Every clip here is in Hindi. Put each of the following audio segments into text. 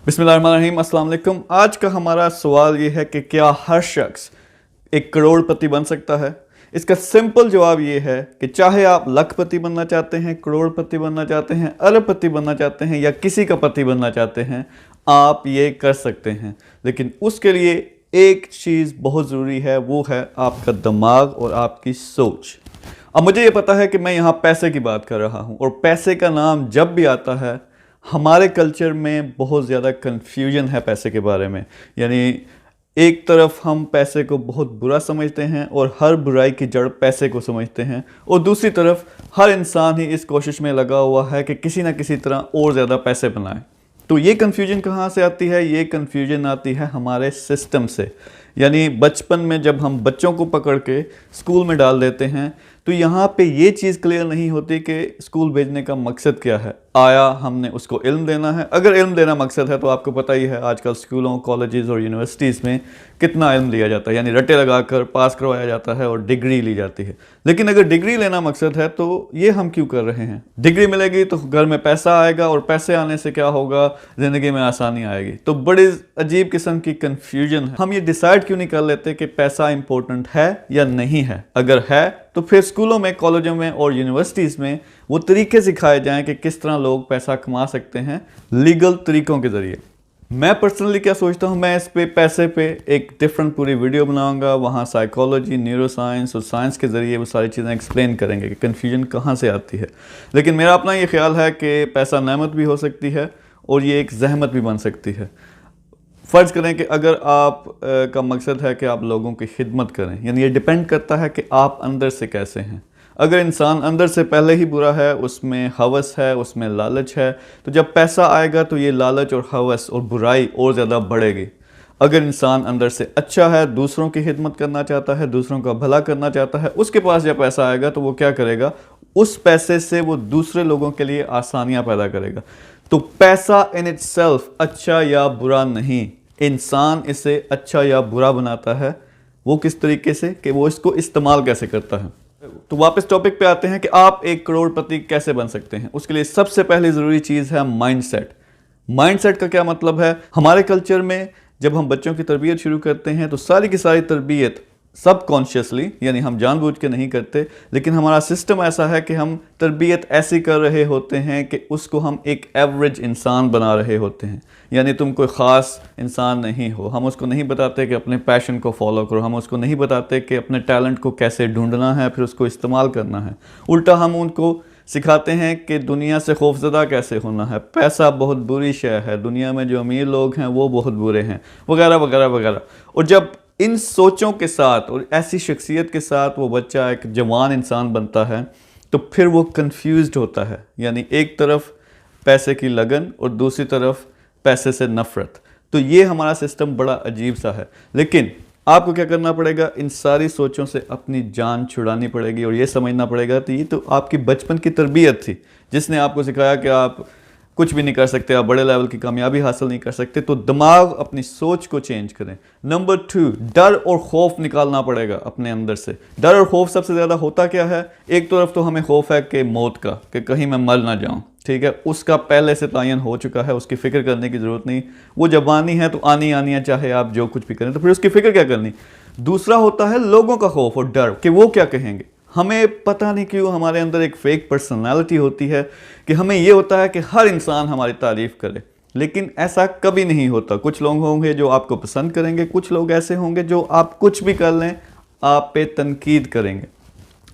बिस्मिल्लाहिर्रहमानिर्रहीम, अस्सलाम वालेकुम। आज का हमारा सवाल ये है कि क्या हर शख्स एक करोड़पति बन सकता है। इसका सिंपल जवाब ये है कि चाहे आप लखपति बनना चाहते हैं, करोड़पति बनना चाहते हैं, अरबपति बनना चाहते हैं या किसी का पति बनना चाहते हैं, आप ये कर सकते हैं। लेकिन उसके लिए एक चीज़ बहुत ज़रूरी है, वो है आपका दिमाग और आपकी सोच। अब मुझे ये पता है कि मैं यहाँ पैसे की बात कर रहा हूँ, और पैसे का नाम जब भी आता है हमारे कल्चर में बहुत ज़्यादा कन्फ्यूजन है पैसे के बारे में। यानी एक तरफ हम पैसे को बहुत बुरा समझते हैं और हर बुराई की जड़ पैसे को समझते हैं, और दूसरी तरफ हर इंसान ही इस कोशिश में लगा हुआ है कि किसी ना किसी तरह और ज़्यादा पैसे बनाए। तो ये कन्फ्यूजन कहाँ से आती है? ये कन्फ्यूजन आती है हमारे सिस्टम से। यानी बचपन में जब हम बच्चों को पकड़ के स्कूल में डाल देते हैं तो यहाँ पे ये चीज़ क्लियर नहीं होती कि स्कूल भेजने का मकसद क्या है। आया हमने उसको इल्म देना है। अगर इल्म देना मकसद है तो आपको पता ही है आजकल स्कूलों, कॉलेजेस और यूनिवर्सिटीज़ में कितना इल्म दिया जाता है, यानी रट्टे लगाकर पास करवाया जाता है और डिग्री ली जाती है। लेकिन अगर डिग्री लेना मकसद है तो ये हम क्यों कर रहे हैं? डिग्री मिलेगी तो घर में पैसा आएगा, और पैसे आने से क्या होगा? ज़िंदगी में आसानी आएगी। तो बड़ी अजीब किस्म की कन्फ्यूजन है। हम ये डिसाइड क्यों नहीं कर लेते कि पैसा इंपॉर्टेंट है या नहीं है? अगर है तो फिर स्कूलों में, कॉलेजों में और यूनिवर्सिटीज़ में वो तरीके सिखाए जाएं कि किस तरह लोग पैसा कमा सकते हैं लीगल तरीकों के ज़रिए। मैं पर्सनली क्या सोचता हूँ, मैं इस पे पैसे पे एक डिफरेंट पूरी वीडियो बनाऊंगा। वहाँ साइकोलॉजी, न्यूरो साइंस और साइंस के ज़रिए वो सारी चीज़ें एक्सप्लेन करेंगे कि कन्फ्यूजन कहाँ से आती है। लेकिन मेरा अपना ये ख्याल है कि पैसा नेमत भी हो सकती है और ये एक जहमत भी बन सकती है। फ़र्ज़ करें कि अगर आप का मकसद है कि आप लोगों की खिदमत करें, यानी ये डिपेंड करता है कि आप अंदर से कैसे हैं। अगर इंसान अंदर से पहले ही बुरा है, उसमें हवस है, उसमें लालच है, तो जब पैसा आएगा तो ये लालच और हवस और बुराई और ज़्यादा बढ़ेगी। अगर इंसान अंदर से अच्छा है, दूसरों की खिदमत करना चाहता है, दूसरों का भला करना चाहता है, उसके पास जब पैसा आएगा तो वो क्या करेगा? उस पैसे से वो दूसरे लोगों के लिए आसानियाँ पैदा करेगा। तो पैसा इन इटसेल्फ अच्छा या बुरा नहीं, इंसान इसे अच्छा या बुरा बनाता है। वो किस तरीके से कि वो इसको इस्तेमाल कैसे करता है। तो वापस टॉपिक पे आते हैं कि आप एक करोड़पति कैसे बन सकते हैं। उसके लिए सबसे पहले ज़रूरी चीज़ है माइंडसेट। माइंडसेट का क्या मतलब है? हमारे कल्चर में जब हम बच्चों की तरबियत शुरू करते हैं तो सारी की सारी तरबियत सबकॉन्शियसली, यानी हम जानबूझ के नहीं करते, लेकिन हमारा सिस्टम ऐसा है कि हम तरबियत ऐसी कर रहे होते हैं कि उसको हम एक एवरेज इंसान बना रहे होते हैं। यानी तुम कोई ख़ास इंसान नहीं हो। हम उसको नहीं बताते कि अपने पैशन को फॉलो करो, हम उसको नहीं बताते कि अपने टैलेंट को कैसे ढूंढना है, फिर उसको इस्तेमाल करना है। उल्टा हम उनको सिखाते हैं कि दुनिया से खौफजदा कैसे होना है, पैसा बहुत बुरी शय है, दुनिया में जो अमीर लोग हैं वो बहुत बुरे हैं, वगैरह वगैरह वगैरह। और जब इन सोचों के साथ और ऐसी शख्सियत के साथ वो बच्चा एक जवान इंसान बनता है तो फिर वो कंफ्यूज्ड होता है। यानी एक तरफ पैसे की लगन और दूसरी तरफ पैसे से नफ़रत। तो ये हमारा सिस्टम बड़ा अजीब सा है। लेकिन आपको क्या करना पड़ेगा? इन सारी सोचों से अपनी जान छुड़ानी पड़ेगी और ये समझना पड़ेगा कि ये तो आपकी बचपन की तरबियत थी जिसने आपको सिखाया कि आप कुछ भी नहीं कर सकते, आप बड़े लेवल की कामयाबी हासिल नहीं कर सकते। तो दिमाग, अपनी सोच को चेंज करें। नंबर 2, डर और खौफ निकालना पड़ेगा अपने अंदर से। डर और खौफ सबसे ज़्यादा होता क्या है? एक तरफ तो हमें खौफ है कि मौत का, कि कहीं मैं मर ना जाऊं, ठीक है, उसका पहले से तयन हो चुका है, उसकी फ़िक्र करने की ज़रूरत नहीं। वो जब आनी है तो आनी है, चाहे आप जो कुछ भी करें, तो फिर उसकी फ़िक्र क्या करनी। दूसरा होता है लोगों का खौफ और डर कि वो क्या कहेंगे। हमें पता नहीं क्यों हमारे अंदर एक फेक पर्सनालिटी होती है कि हमें ये होता है कि हर इंसान हमारी तारीफ़ करे, लेकिन ऐसा कभी नहीं होता। कुछ लोग होंगे जो आपको पसंद करेंगे, कुछ लोग ऐसे होंगे जो आप कुछ भी कर लें आप पे तनकीद करेंगे।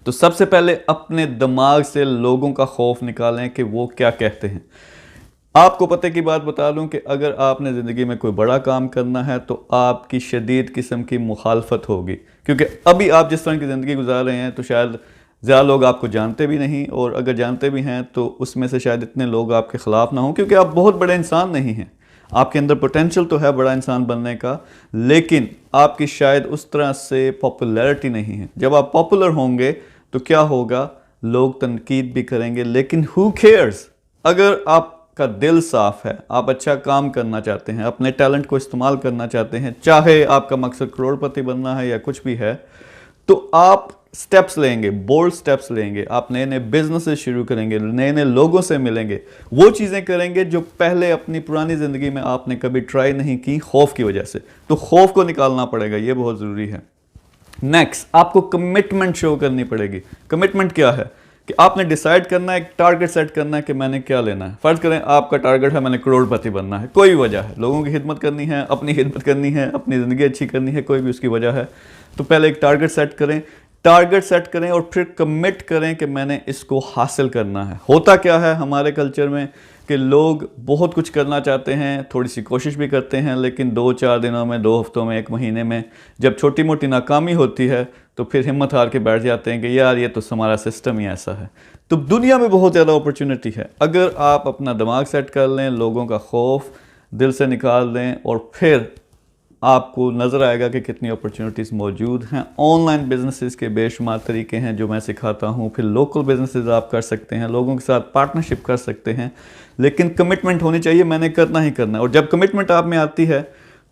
तो सबसे पहले अपने दिमाग से लोगों का खौफ निकालें कि वो क्या कहते हैं। आपको पते की बात बता दूं कि अगर आपने ज़िंदगी में कोई बड़ा काम करना है तो आपकी शदीद किस्म की मुखालफत होगी, क्योंकि अभी आप जिस तरह की ज़िंदगी गुजार रहे हैं तो शायद ज़्यादा लोग आपको जानते भी नहीं, और अगर जानते भी हैं तो उसमें से शायद इतने लोग आपके ख़िलाफ़ ना हों, क्योंकि आप बहुत बड़े इंसान नहीं हैं। आपके अंदर पोटेंशियल तो है बड़ा इंसान बनने का, लेकिन आपकी शायद उस तरह से पॉपुलैरिटी नहीं है। जब आप पॉपुलर होंगे तो क्या होगा? लोग तनकीद भी करेंगे, लेकिन हु केयर्स? अगर आपका दिल साफ़ है, आप अच्छा काम करना चाहते हैं, अपने टैलेंट को इस्तेमाल करना चाहते हैं, चाहे आपका मकसद करोड़पति बनना है या कुछ भी है, तो आप स्टेप्स लेंगे, बोल्ड स्टेप्स लेंगे, आप नए नए बिजनेसेस शुरू करेंगे, नए नए लोगों से मिलेंगे, वो चीज़ें करेंगे जो पहले अपनी पुरानी ज़िंदगी में आपने कभी ट्राई नहीं की खौफ की वजह से। तो खौफ को निकालना पड़ेगा, ये बहुत ज़रूरी है। नेक्स्ट, आपको कमिटमेंट शो करनी पड़ेगी। कमिटमेंट क्या है कि आपने डिसाइड करना है, एक टारगेट सेट करना है कि मैंने क्या लेना है। फर्ज करें आपका टारगेट है मैंने करोड़पति बनना है, कोई वजह है, लोगों की खिदमत करनी है, अपनी खिदमत करनी है, अपनी ज़िंदगी अच्छी करनी है, कोई भी उसकी वजह है। तो पहले एक टारगेट सेट करें और फिर कमिट करें कि मैंने इसको हासिल करना है। होता क्या है हमारे कल्चर में कि लोग बहुत कुछ करना चाहते हैं, थोड़ी सी कोशिश भी करते हैं, लेकिन 2-4 दिनों में, 2 हफ्तों में, 1 महीने में जब छोटी मोटी नाकामी होती है तो फिर हिम्मत हार के बैठ जाते हैं कि यार ये तो हमारा सिस्टम ही ऐसा है। तो दुनिया में बहुत ज़्यादा अपॉर्चुनिटी है अगर आप अपना दिमाग सेट कर लें, लोगों का खौफ दिल से निकाल दें, और फिर आपको नज़र आएगा कि कितनी अपॉर्चुनिटीज़ मौजूद हैं। ऑनलाइन बिजनेसेस के बेशुमार तरीके हैं जो मैं सिखाता हूँ, फिर लोकल बिजनेसेस आप कर सकते हैं, लोगों के साथ पार्टनरशिप कर सकते हैं, लेकिन कमिटमेंट होनी चाहिए, मैंने करना ही करना है। और जब कमिटमेंट आप में आती है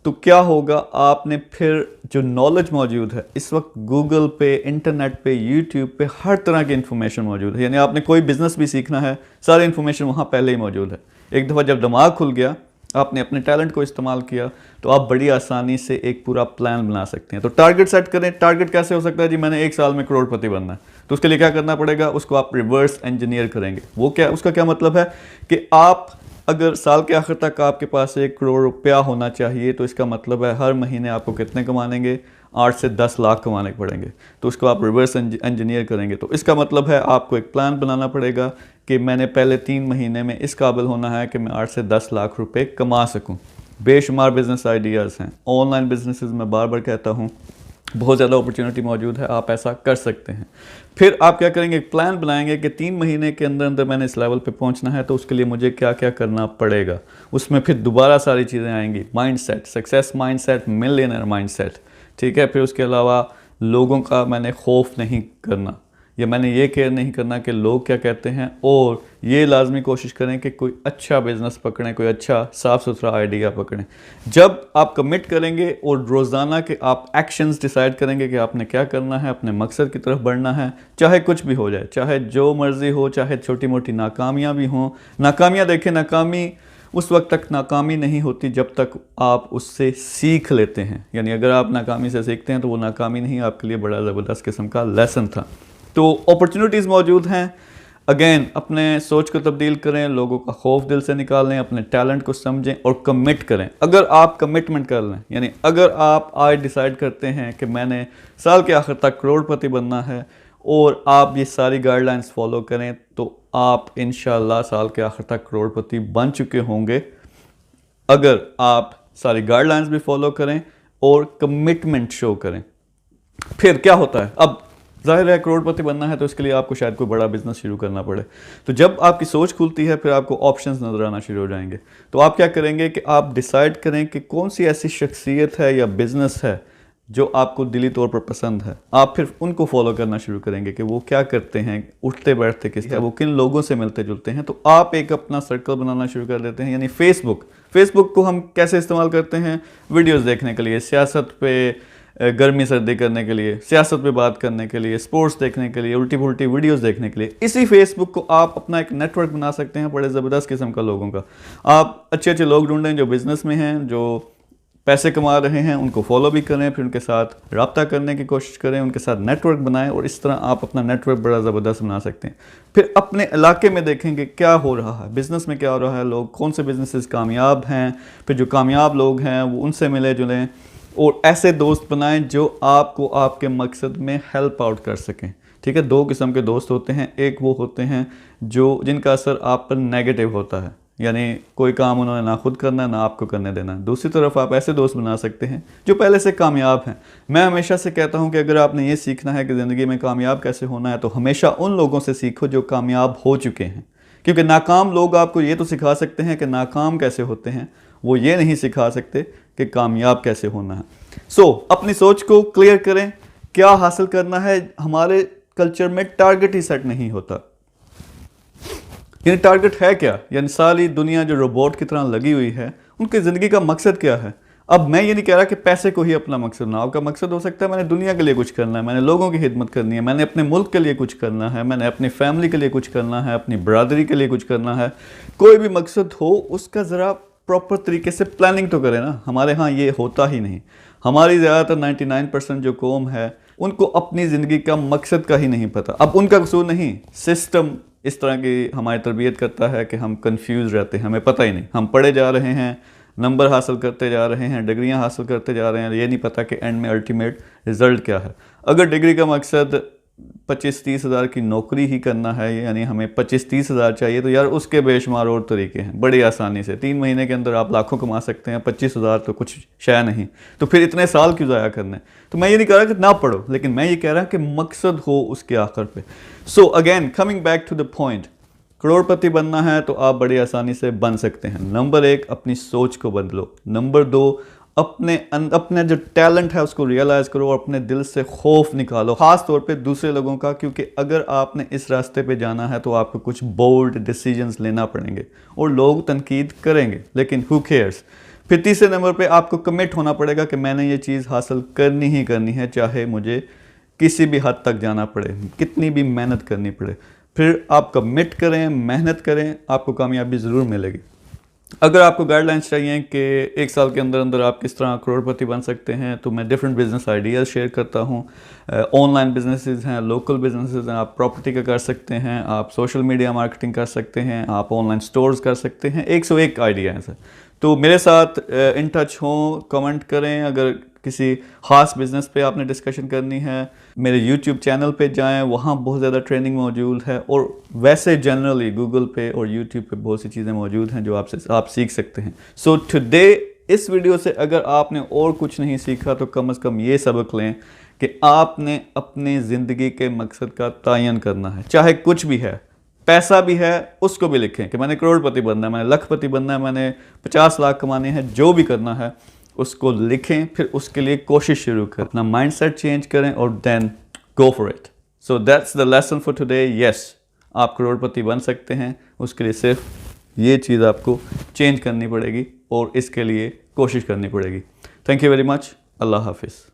तो क्या होगा, आपने फिर जो नॉलेज मौजूद है इस वक्त गूगल पे, इंटरनेट पे, यूट्यूब पे हर तरह की इन्फॉर्मेशन मौजूद है। यानी आपने कोई बिजनेस भी सीखना है, सारी इन्फॉर्मेशन वहाँ पहले ही मौजूद है। एक दफ़ा जब दिमाग खुल गया, आपने अपने टैलेंट को इस्तेमाल किया, तो आप बड़ी आसानी से एक पूरा प्लान बना सकते हैं। तो टारगेट सेट करें। टारगेट कैसे हो सकता है जी, मैंने 1 साल में करोड़पति बनना है, तो उसके लिए क्या करना पड़ेगा, उसको आप रिवर्स इंजीनियर करेंगे। वो क्या, उसका क्या मतलब है कि आप अगर साल के आखिर तक आपके पास 1 करोड़ रुपया होना चाहिए, तो इसका मतलब है हर महीने आपको कितने कमाएंगे, 8 से 10 लाख कमाने पड़ेंगे। तो उसको आप रिवर्स इंजीनियर करेंगे। तो इसका मतलब है आपको एक प्लान बनाना पड़ेगा कि मैंने पहले 3 महीने में इस काबिल होना है कि मैं 8 से 10 लाख रुपए कमा सकूं। बेशुमार बिजनेस आइडियाज़ हैं, ऑनलाइन बिजनेसेस में बार बार कहता हूं, बहुत ज़्यादा अपॉर्चुनिटी मौजूद है, आप ऐसा कर सकते हैं। फिर आप क्या करेंगे, एक प्लान बनाएंगे कि 3 महीने के अंदर अंदर मैंने इस लेवल पे पहुंचना है, तो उसके लिए मुझे क्या क्या करना पड़ेगा। उसमें फिर दोबारा सारी चीज़ें आएंगी, mindset, success mindset, millionaire mindset, ठीक है। फिर उसके अलावा लोगों का मैंने खौफ नहीं करना, या मैंने ये केयर नहीं करना कि लोग क्या कहते हैं, और ये लाजमी कोशिश करें कि कोई अच्छा बिजनेस पकड़ें, कोई अच्छा साफ़ सुथरा आइडिया पकड़ें। जब आप कमिट करेंगे और रोज़ाना के आप एक्शंस डिसाइड करेंगे कि आपने क्या करना है, अपने मकसद की तरफ बढ़ना है, चाहे कुछ भी हो जाए, चाहे जो मर्ज़ी हो, चाहे छोटी मोटी नाकामियाँ भी हों। नाकामियाँ देखें, नाकामी उस वक्त तक नाकामी नहीं होती जब तक आप उससे सीख लेते हैं। यानी अगर आप नाकामी से सीखते हैं तो वो नाकामी नहीं, आपके लिए बड़ा ज़बरदस्त किस्म का लेसन था। तो अपॉर्चुनिटीज़ मौजूद हैं। अगेन, अपने सोच को तब्दील करें, लोगों का खौफ दिल से निकालें, अपने टैलेंट को समझें और कमिट करें। अगर आप कमिटमेंट कर लें, यानी अगर आप आज डिसाइड करते हैं कि मैंने साल के आखिर तक करोड़पति बनना है, और आप ये सारी गाइडलाइंस फॉलो करें, तो आप इंशाल्लाह साल के आखिर तक करोड़पति बन चुके होंगे। अगर आप सारी गाइडलाइंस भी फॉलो करें और कमिटमेंट शो करें। फिर क्या होता है, अब जाहिर है करोड़पति बनना है तो इसके लिए आपको शायद कोई बड़ा बिजनेस शुरू करना पड़े। तो जब आपकी सोच खुलती है, फिर आपको ऑप्शंस नजर आना शुरू हो जाएंगे। तो आप क्या करेंगे कि आप डिसाइड करें कि कौन सी ऐसी शख्सियत है या बिजनेस है जो आपको दिली तौर पर पसंद है। आप फिर उनको फॉलो करना शुरू करेंगे कि वो क्या करते हैं, उठते बैठते किस तरह, वो किन लोगों से मिलते जुलते हैं। तो आप एक अपना सर्कल बनाना शुरू कर देते हैं। यानी फेसबुक को हम कैसे इस्तेमाल करते हैं, वीडियोज़ देखने के लिए, सियासत पे गर्मी सर्दी करने के लिए, सियासत पे बात करने के लिए, स्पोर्ट्स देखने के लिए, उल्टी पुल्टी वीडियोस देखने के लिए। इसी फेसबुक को आप अपना एक नेटवर्क बना सकते हैं बड़े ज़बरदस्त किस्म का लोगों का। आप अच्छे अच्छे लोग ढूंढें जो बिज़नेस में हैं, जो पैसे कमा रहे हैं, उनको फॉलो भी करें, फिर उनके साथ रब्ता करने की कोशिश करें, उनके साथ नेटवर्क बनाएं, और इस तरह आप अपना नेटवर्क बड़ा ज़बरदस्त बना सकते हैं। फिर अपने इलाके में देखेंगे क्या हो रहा है, बिज़नेस में क्या हो रहा है, लोग कौन से बिजनेसेस कामयाब हैं, फिर जो कामयाब लोग हैं वो उनसे मिले जुलें, और ऐसे दोस्त बनाएं जो आपको आपके मकसद में हेल्प आउट कर सकें। ठीक है, 2 किस्म के दोस्त होते हैं। एक वो होते हैं जिनका असर आप पर नेगेटिव होता है, यानी कोई काम उन्होंने ना खुद करना है ना आपको करने देना है। दूसरी तरफ आप ऐसे दोस्त बना सकते हैं जो पहले से कामयाब हैं। मैं हमेशा से कहता हूं कि अगर आपने ये सीखना है कि ज़िंदगी में कामयाब कैसे होना है, तो हमेशा उन लोगों से सीखो जो कामयाब हो चुके हैं, क्योंकि नाकाम लोग आपको ये तो सिखा सकते हैं कि नाकाम कैसे होते हैं, वो ये नहीं सिखा सकते कि कामयाब कैसे होना है। अपनी सोच को क्लियर करें, क्या हासिल करना है। हमारे कल्चर में टारगेट ही सेट नहीं होता। यानी टारगेट है क्या, यानी सारी दुनिया जो रोबोट की तरह लगी हुई है, उनकी ज़िंदगी का मकसद क्या है। अब मैं ये नहीं कह रहा कि पैसे को ही अपना मकसद बनाओ। आपका मकसद हो सकता है मैंने दुनिया के लिए कुछ करना है, मैंने लोगों की खिदमत करनी है, मैंने अपने मुल्क के लिए कुछ करना है, मैंने अपनी फैमिली के लिए कुछ करना है, अपनी बरादरी के लिए कुछ करना है। कोई भी मकसद हो उसका ज़रा प्रॉपर तरीके से प्लानिंग तो करें ना। हमारे यहाँ ये होता ही नहीं। हमारी ज़्यादातर 99% जो कौम है उनको अपनी ज़िंदगी का मकसद का ही नहीं पता। अब उनका कसूर नहीं, सिस्टम इस तरह की हमारी तरबियत करता है कि हम कंफ्यूज रहते हैं, हमें पता ही नहीं। हम पढ़े जा रहे हैं, नंबर हासिल करते जा रहे हैं, डिग्रियां हासिल करते जा रहे हैं, ये नहीं पता कि एंड में अल्टीमेट रिज़ल्ट क्या है। अगर डिग्री का मकसद 25-30 हज़ार की नौकरी ही करना है, यानी हमें 25-30 हज़ार चाहिए, तो यार उसके बेशुमार और तरीके हैं। बड़ी आसानी से 3 महीने के अंदर आप लाखों कमा सकते हैं। 25 हज़ार तो कुछ शय नहीं, तो फिर इतने साल क्यों ज़ाया करने। तो मैं ये नहीं कह रहा कि ना पढ़ो, लेकिन मैं ये कह रहा कि मकसद हो उसके आखिर पे। So again coming back to the point, करोड़पति बनना है तो आप बड़ी आसानी से बन सकते हैं। नंबर 1, अपनी सोच को बदलो। नंबर 2, अपने जो टैलेंट है उसको रियलाइज़ करो और अपने दिल से खौफ निकालो, ख़ास तौर पे दूसरे लोगों का, क्योंकि अगर आपने इस रास्ते पे जाना है तो आपको कुछ बोल्ड डिसीजंस लेना पड़ेंगे और लोग तनकीद करेंगे, लेकिन हु केयर्स। फिर तीसरे नंबर पे आपको कमिट होना पड़ेगा कि मैंने ये चीज़ हासिल करनी ही करनी है, चाहे मुझे किसी भी हद तक जाना पड़े, कितनी भी मेहनत करनी पड़े। फिर आप कमिट करें, मेहनत करें, आपको कामयाबी ज़रूर मिलेगी। अगर आपको गाइडलाइंस चाहिए कि 1 साल के अंदर अंदर आप किस तरह करोड़पति बन सकते हैं, तो मैं डिफरेंट बिजनेस आइडियाज़ शेयर करता हूँ। ऑनलाइन बिजनेसेस हैं, लोकल बिजनेसेस हैं, आप प्रॉपर्टी का कर सकते हैं, आप सोशल मीडिया मार्केटिंग कर सकते हैं, आप ऑनलाइन स्टोर्स कर सकते हैं। 101 आइडिया हैं सर। तो मेरे साथ इन टच हों, कमेंट करें। अगर किसी ख़ास बिज़नेस पे आपने डिस्कशन करनी है, मेरे YouTube चैनल पे जाएं, वहाँ बहुत ज़्यादा ट्रेनिंग मौजूद है। और वैसे जनरली गूगल पे और YouTube पे बहुत सी चीज़ें मौजूद हैं जो आप सीख सकते हैं। सो टुडे इस वीडियो से अगर आपने और कुछ नहीं सीखा तो कम से कम ये सबक लें कि आपने अपनी ज़िंदगी के मकसद का तयन करना है, चाहे कुछ भी है। पैसा भी है, उसको भी लिखें कि मैंने करोड़पति बनना है, मैंने लखपति बनना है, मैंने 50 लाख कमाने हैं। जो भी करना है उसको लिखें, फिर उसके लिए कोशिश शुरू करें, अपना माइंडसेट चेंज करें और then go for it. So that's the lesson for today. Yes, आप करोड़पति बन सकते हैं, उसके लिए सिर्फ ये चीज़ आपको चेंज करनी पड़ेगी और इसके लिए कोशिश करनी पड़ेगी। Thank you very much. अल्लाह हाफिज़।